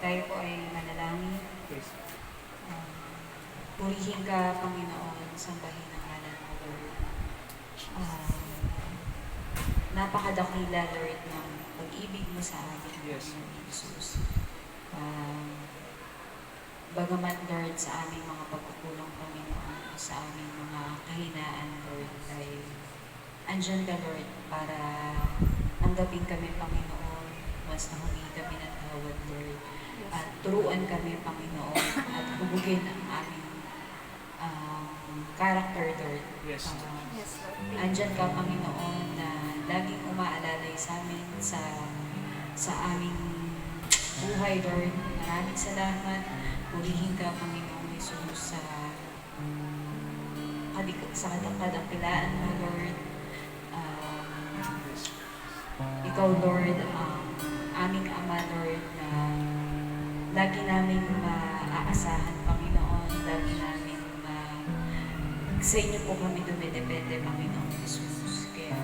Tayo po ay manalangin. Yes. Purihin ka, Panginoon, sambahin ang ngalan mo, Lord. Napakadakila, Lord, ng pag-ibig mo sa amin, Yes. Panginoon Jesus. Bagamat, Lord, sa aming mga pagkukulang, Panginoon, sa aming mga kahinaan, Lord, ay andyan ka, Lord, para tanggapin kami, Panginoon, once na humingi kami ng tawad, Lord. At turuan kami, Panginoon, at hubugin ang aming character, Lord. Yes. Yes, Lord. Andyan ka, Panginoon, na laging umaalalay sa amin sa aming buhay, Lord. Maraming salamat. Purihin ka, Panginoon Jesus, sa kadakilaan mo, Lord. Ikaw, Lord, aming Ama, Lord, na lagi namin maaasahan, Panginoon. Lagi namin sa inyo po kami dumidepende, Panginoon Jesus. Kaya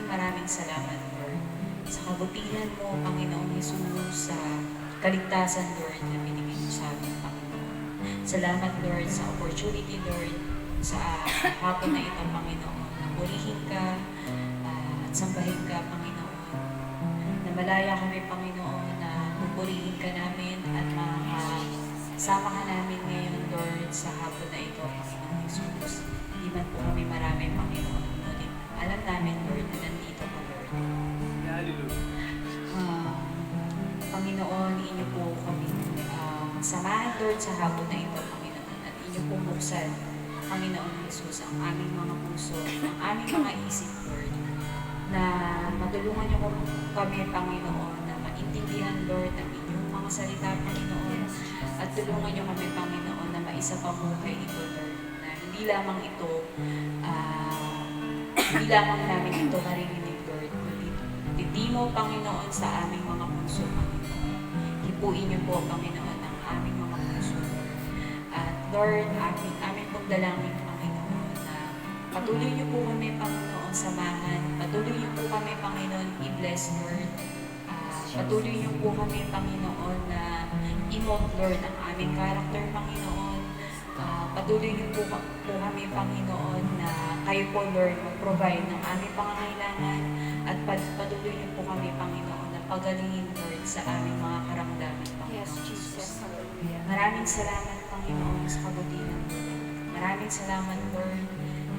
maraming salamat, Lord, sa kabutihan mo, Panginoon Jesus, sa kaligtasan, Lord, na binigay mo sa amin, Panginoon. Salamat, Lord, sa opportunity, Lord, sa hapon na ito, Panginoon, na purihin ka at sambahin ka, Panginoon. Na malaya kami, Panginoon, na pupurihin ka namin at makasama ka namin ngayon, Lord, sa hapon na ito, Panginoon Jesus. Hindi man po kami marami, Panginoon, ngunit alam namin, Lord, na nandito ka, Lord. Hallelujah. Panginoon, inyo po kami samahan, Lord, sa hapon na ito, Panginoon, at inyo po buksan, Panginoon Jesus, ang aming mga puso, ang aming mga isip, Lord, na matulungan niyo kami, Panginoon, na maintindihan, Lord, ang inyong mga salita, Panginoon, at tulungan niyo kami, Panginoon, na maisapamuhay ito, Lord, na hindi lamang namin ito maririnig, Lord, kundi hindi mo, Panginoon, sa aming mga puso, Panginoon. Hipuin niyo po, Panginoon, ang aming mga puso, Lord. At Lord, aming pong dalangin, Panginoon, na patuloy niyo po kami, Panginoon, samahan. Patuloy niyo po kami, Panginoon, i-bless, Lord. Patuloy niyo po kami, Panginoon, na i-mold, Lord, ang aming character, Panginoon. Patuloy niyo po kami, Panginoon, na kayo po, Lord, mag-provide ng aming pangangailangan. At patuloy niyo po kami, Panginoon, na pagalingin, Lord, sa aming mga karamdaman, Panginoon. Yes, Jesus. Hallelujah. Maraming salamat, Panginoon, sa kabutihan mo. Maraming salamat, Lord,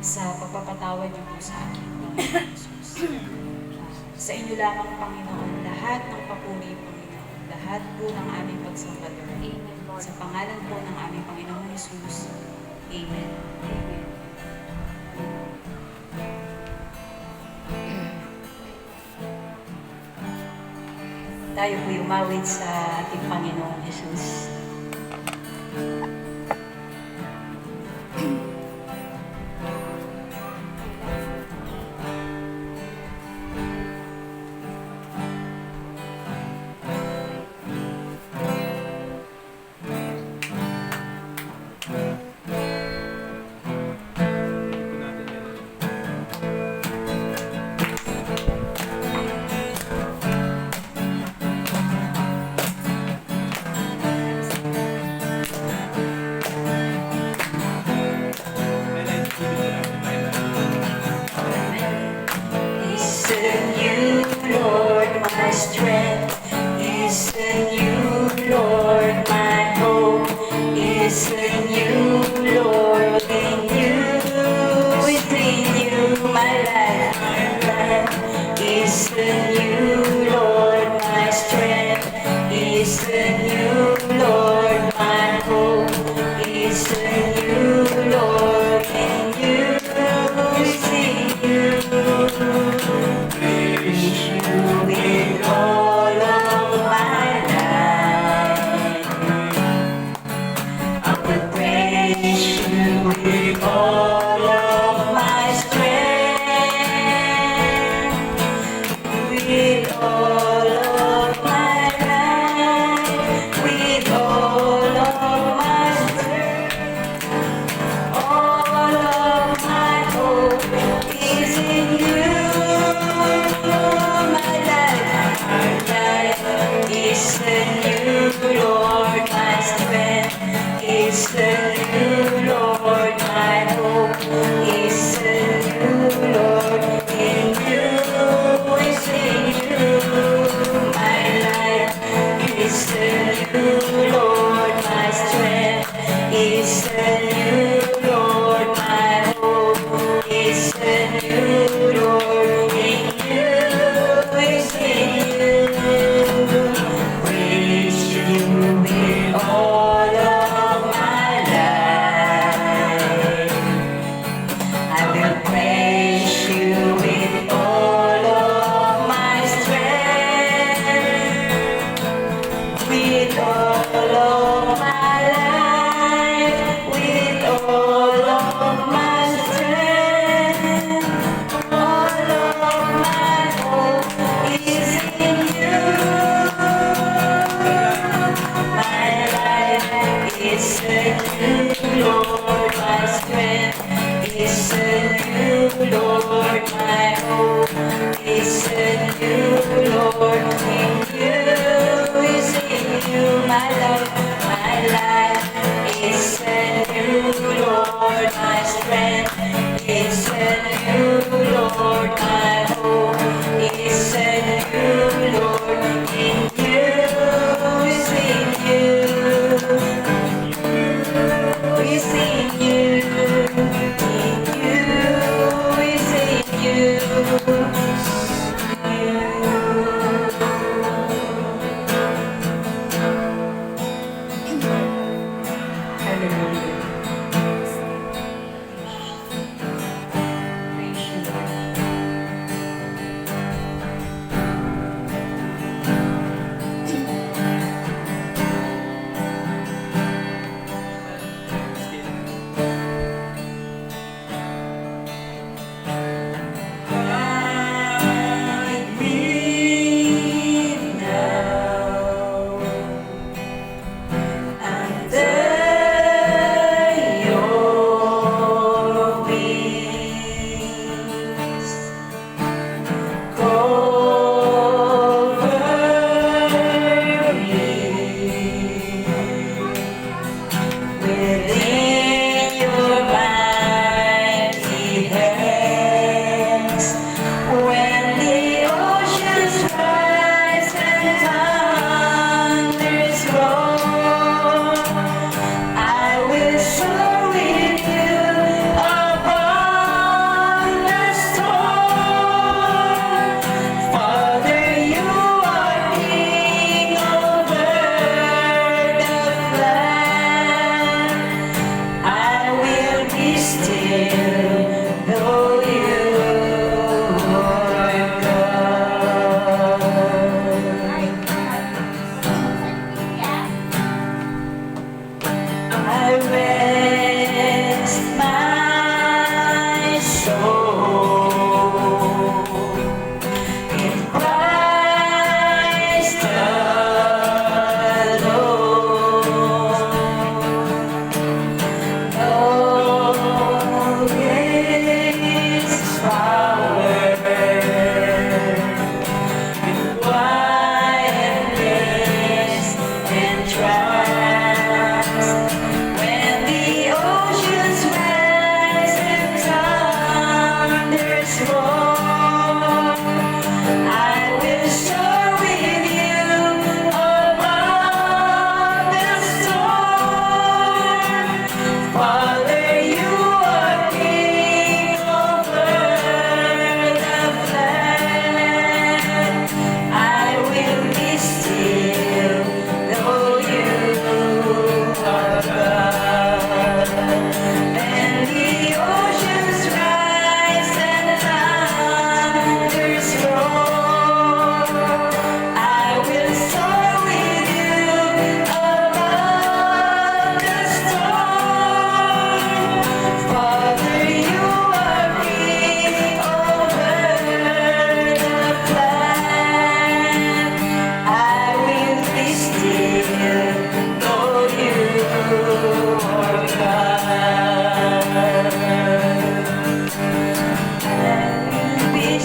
sa pagpapatawad niyo po sa akin, Panginoon Jesus. Sa inyo lamang, Panginoon, lahat ng papuri, Panginoon, lahat po ng aming pagsamba, Lord. Amen, Lord. Sa pangalan po ng aming Panginoon Jesus. Amen. Amen. Tayo po'y umawit sa ating Panginoong Jesus.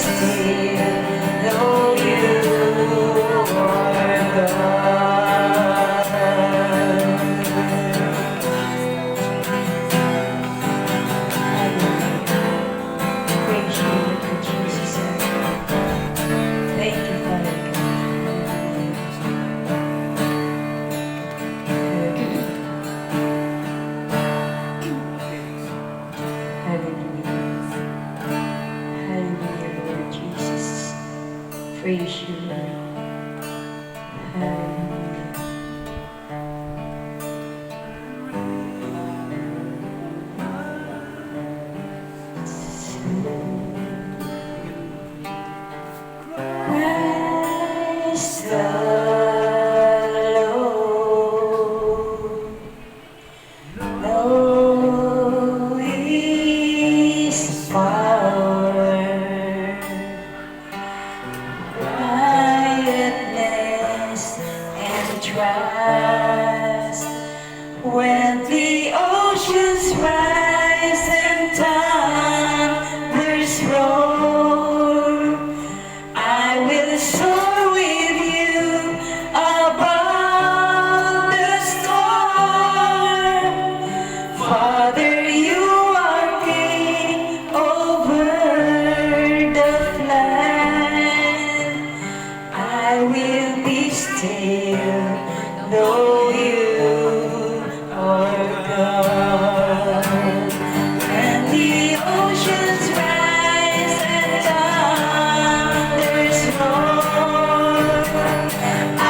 still know you are God. Praise you, Lord Jesus. Thank you, Father God. Hallelujah. Hallelujah, Lord Jesus. Praise you, Lord. Hallelujah. Christ the Lord, know His power, quietness and trust. When the oceans rise and thunders roar, I will soar with you above the storm. Father, you are king over the flood. I will be still, know you are God. And the oceans rise and thunders roar, I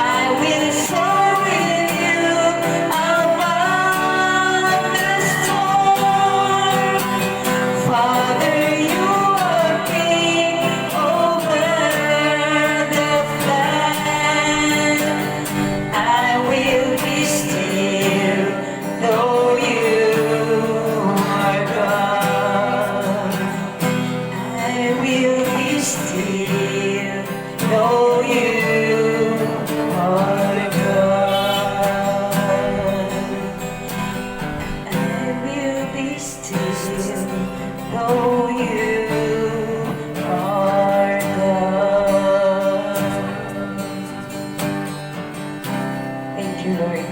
will soar with you above the storm. Father, you are king over the flood. I will be still, know you are God. I will be still, know you are God. I will be still, know you are God. Thank you, Lord.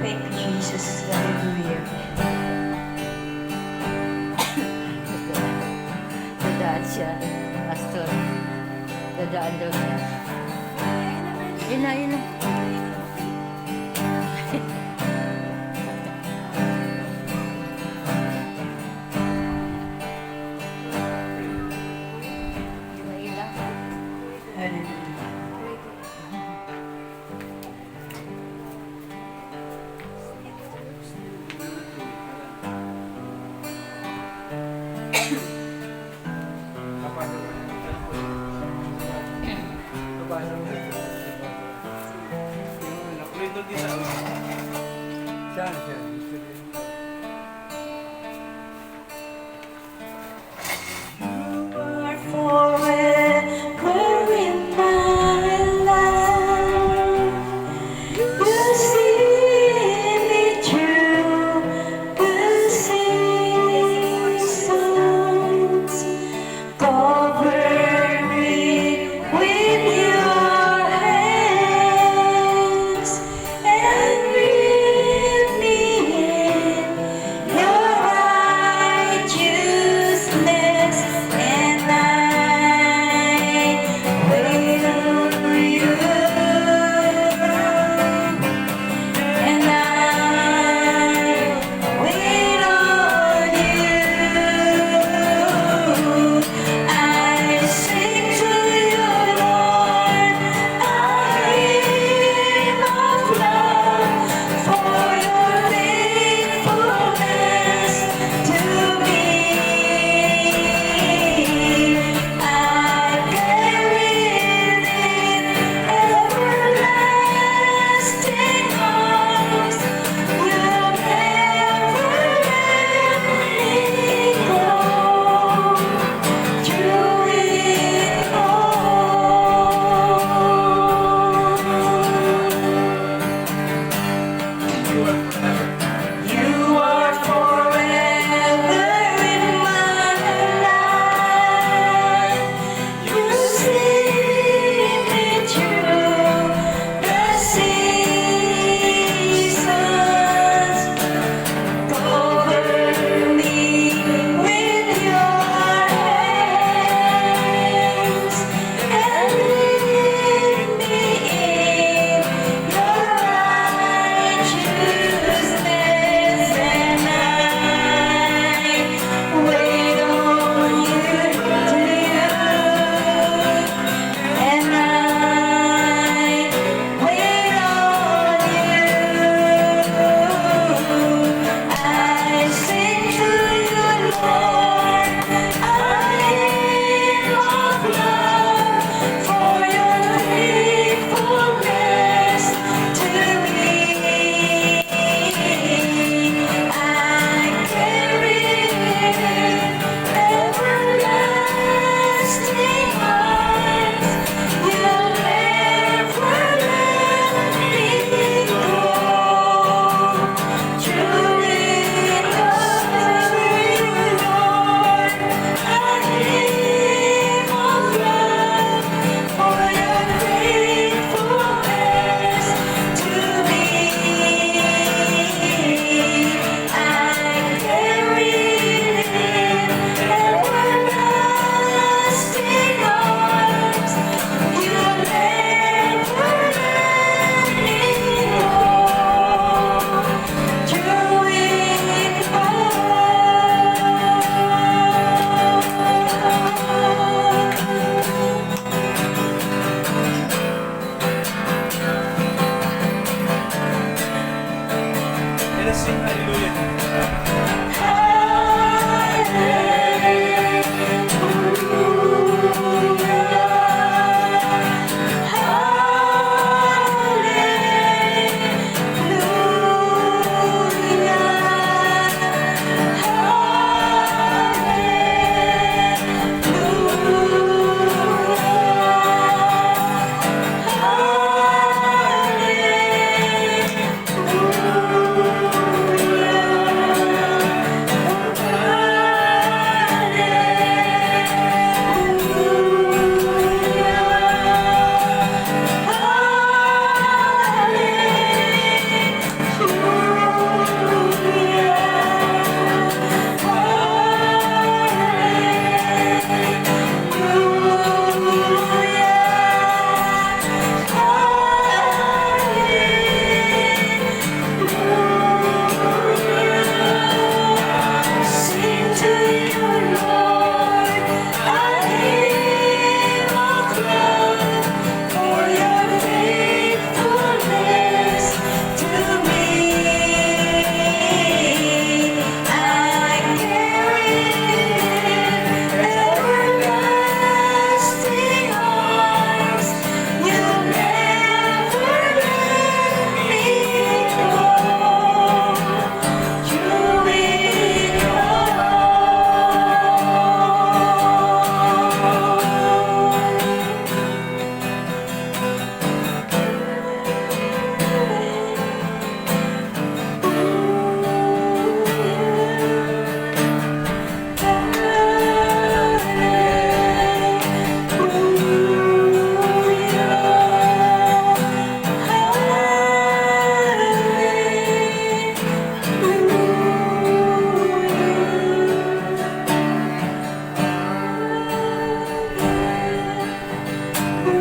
Thank you, Jesus. Hallelujah. Dadaan siya, pastor. Dadaan daw siya. Yun na, yun na. Yung ilang. Hallelujah. You are forever in my life. You see me through the seasons. Cover me with your hands and lead me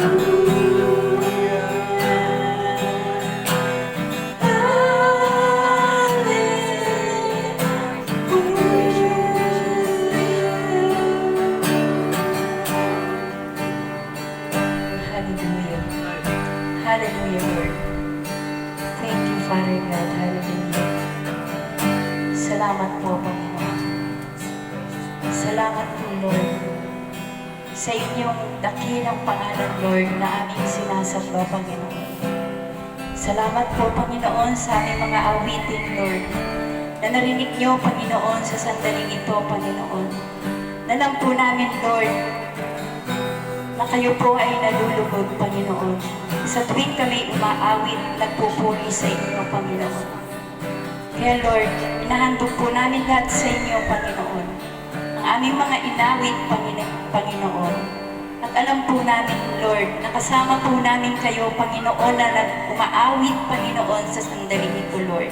Hallelujah. Hallelujah, Lord. Thank you, Father God. Hallelujah. Salamat po, Panginoon. Salamat po, Lord, sa inyong dakilang pangalan, Lord, na aming sinasamba, Panginoon. Salamat po, Panginoon, sa aming mga awitin, Lord, na narinig niyo, Panginoon, sa sandaling ito, Panginoon. Nalam po namin, Lord, na kayo po ay nalulubog, Panginoon. Sa tuwing kami umaawit, nagpupuri sa inyo, Panginoon. Kaya, Lord, inahandog po namin lahat sa inyo, Panginoon. Ang aming mga inawit, Panginoon. At alam po namin, Lord, nakasama po namin kayo, Panginoon, na umaawit, Panginoon, sa sandaling ito, Lord.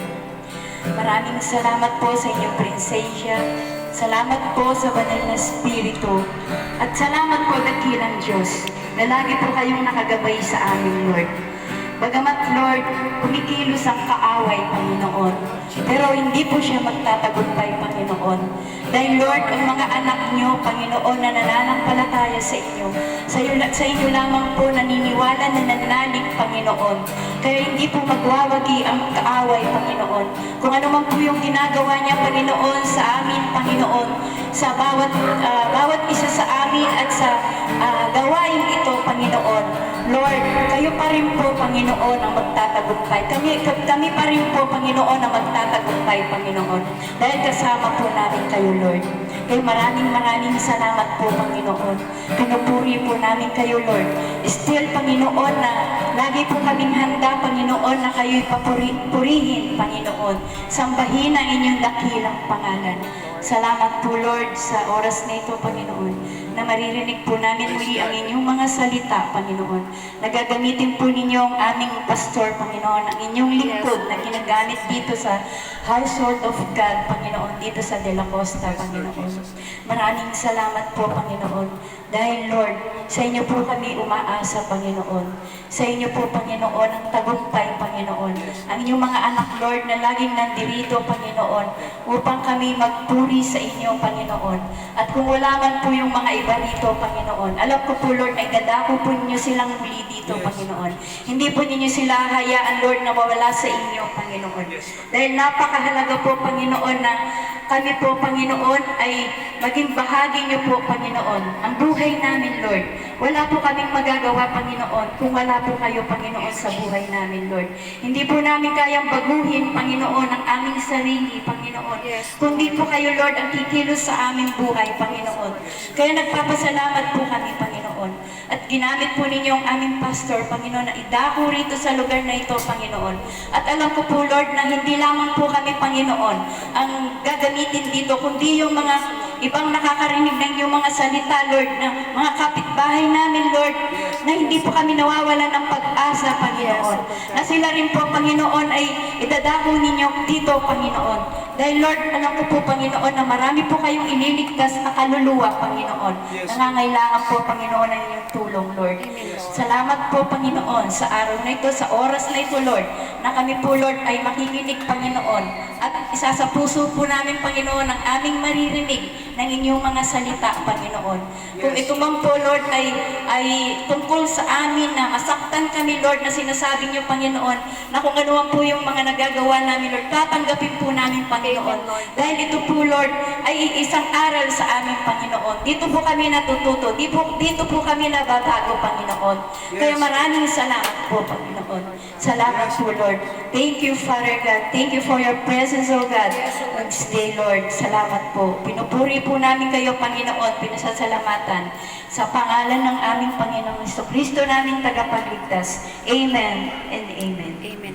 Maraming salamat po sa inyong presensya. Salamat po sa banal na Espiritu. At salamat po, dakilang Diyos, na lagi po kayong nakagabay sa amin, Lord. Bagamat, Lord, kumikilos ang kaaway, Panginoon, pero hindi po siya magtatagumpay, Panginoon. Dahil, Lord, ang mga anak niyo, Panginoon, na nananampalataya sa inyo, sa inyo lamang po naniniwala na nananalig, Panginoon. Kaya hindi po magwawagi ang kaaway, Panginoon. Kung ano man po yung ginagawa niya, Panginoon, sa amin, Panginoon, sa bawat isa sa amin at sa gawain ito, Panginoon. Lord, kayo pa rin po, Panginoon, ang magtatagumpay. Kami pa rin po, Panginoon, ang magtatagumpay, Panginoon. Dahil kasama po namin kayo, Lord. Kaya maraming salamat po, Panginoon. Pinupuri po namin kayo, Lord. Still, Panginoon, na lagi po kaming handa, Panginoon, na kayo'y purihin, Panginoon. Sambahin ang inyong dakilang pangalan. Salamat po, Lord, sa oras na ito, Panginoon, na maririnig po namin muli ang inyong mga salita, Panginoon. Nagagamitin po ninyo ang aming pastor, Panginoon, ang inyong lingkod na ginagamit dito sa Household of God, Panginoon, dito sa De La Costa, Panginoon. Maraming salamat po, Panginoon. Dahil, Lord, sa inyo po kami umaasa, Panginoon. Sa inyo po, Panginoon, ang tagumpay, Panginoon. Ang inyong mga anak, Lord, na laging nandirito, Panginoon, upang kami magpuri sa inyo, Panginoon. At kung wala man po yung mga iba dito, Panginoon, alam ko po, Lord, ay dadako po ninyo silang muli dito, Panginoon. Hindi po ninyo sila hayaan, Lord, na mawala sa inyo, Panginoon. Dahil napakahalaga po, Panginoon, na kami po, Panginoon, ay maging bahagi niyo po, Panginoon. Ang buhay namin, Lord. Wala po kaming magagawa, Panginoon, kung wala po kayo, Panginoon, sa buhay namin, Lord. Hindi po namin kayang baguhin, Panginoon, ang aming sarili, Panginoon. Kundi po kayo, Lord, ang kikilos sa aming buhay, Panginoon. Kaya nagpapasalamat po kami, Panginoon. At ginamit po ninyo ang aming pastor, Panginoon, na idako rito sa lugar na ito, Panginoon. At alam ko po, Lord, na hindi lamang po kami, Panginoon, ang gagamitin dito, kundi yung mga ibang nakakarinig ng iyong mga salita, Lord, na mga kapitbahay namin, Lord, na hindi po kami nawawalan ng pag-asa, Panginoon. Na sila rin po, Panginoon, ay idadako ninyo dito, Panginoon. Dahil, Lord, alam ko po, Panginoon, na marami po kayong iniligtas na kaluluwa, Panginoon. Nangangailangan po, Panginoon, ng inyong tulong, Lord. Salamat po, Panginoon, sa araw na ito, sa oras na ito, Lord, na kami po, Lord, ay makikinig, Panginoon. At isa sa puso po namin, Panginoon, ang aming maririnig ng inyong mga salita, Panginoon. Kung ito man po, Lord, ay tungkol sa amin na masaktan kami, Lord, na sinasabi niyo, Panginoon, na kung ano man po yung mga nagagawa namin, Lord, tatanggapin po namin, Panginoon. Dahil ito po, Lord, ay isang aral sa aming, Panginoon. Dito po kami natututo. Dito po kami nababago, Panginoon. Kaya maraming salamat po, Panginoon. Salamat po, Lord. Thank you, Father God. Thank you for your presence, O God, on this day, Lord. Salamat po. Pinupuri po namin kayo, Panginoon. Pinasasalamatan sa pangalan ng aming Panginoong Kristo namin tagapagligtas. Amen and amen. Amen.